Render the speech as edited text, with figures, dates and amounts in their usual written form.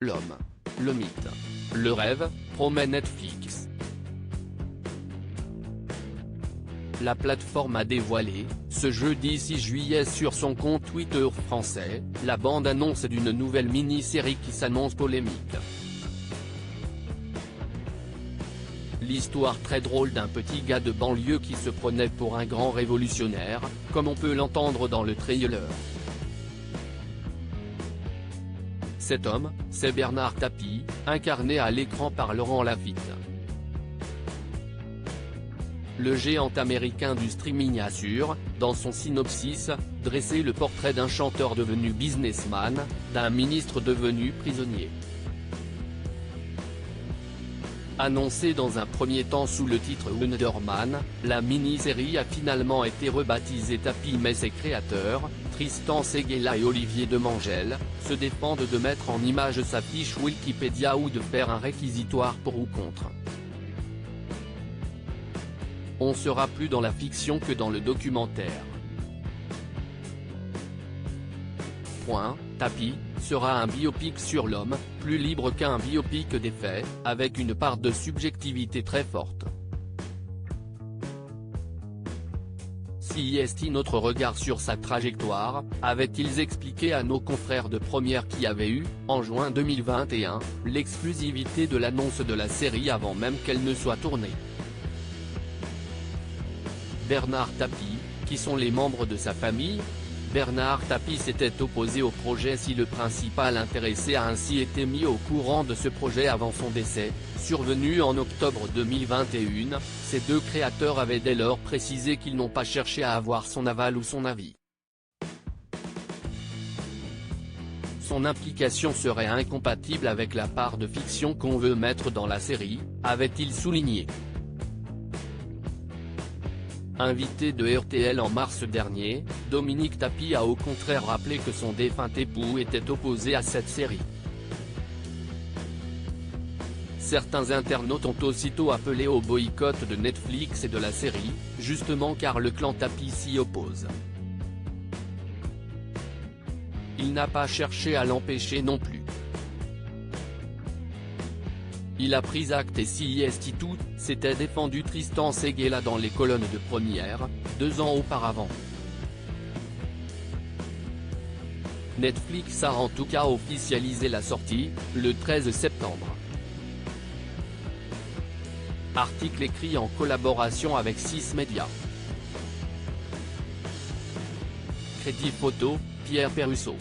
L'homme, le mythe, le rêve, promet Netflix. La plateforme a dévoilé, ce jeudi 6 juillet sur son compte Twitter français, la bande-annonce d'une nouvelle mini-série qui s'annonce polémique. L'histoire très drôle d'un petit gars de banlieue qui se prenait pour un grand révolutionnaire, comme on peut l'entendre dans le trailer. Cet homme, c'est Bernard Tapie, incarné à l'écran par Laurent Lafitte. Le géant américain du streaming assure, dans son synopsis, dresser le portrait d'un chanteur devenu businessman, d'un ministre devenu prisonnier. Annoncée dans un premier temps sous le titre Wonder Man, la mini-série a finalement été rebaptisée Tapie, mais ses créateurs, Tristan Seguela et Olivier Demangel, se défendent de mettre en image sa fiche Wikipédia ou de faire un réquisitoire pour ou contre. On sera plus dans la fiction que dans le documentaire. Tapie sera un biopic sur l'homme, plus libre qu'un biopic des faits, avec une part de subjectivité très forte. CIST notre regard sur sa trajectoire, avaient-ils expliqué à nos confrères de Première qui avaient eu, en juin 2021, l'exclusivité de l'annonce de la série avant même qu'elle ne soit tournée. Bernard Tapie, qui sont les membres de sa famille? Bernard Tapie s'était opposé au projet si le principal intéressé a ainsi été mis au courant de ce projet avant son décès, survenu en octobre 2021, ces deux créateurs avaient dès lors précisé qu'ils n'ont pas cherché à avoir son aval ou son avis. Son implication serait incompatible avec la part de fiction qu'on veut mettre dans la série, avait-il souligné. Invité de RTL en mars dernier, Dominique Tapie a au contraire rappelé que son défunt époux était opposé à cette série. Certains internautes ont aussitôt appelé au boycott de Netflix et de la série, justement car le clan Tapie s'y oppose. Il n'a pas cherché à l'empêcher non plus. Il a pris acte et CIST tout, s'était défendu Tristan Seguela dans les colonnes de Première, 2 ans auparavant. Netflix a en tout cas officialisé la sortie, le 13 septembre. Article écrit en collaboration avec 6 médias. Crédit photo, Pierre Perrusso.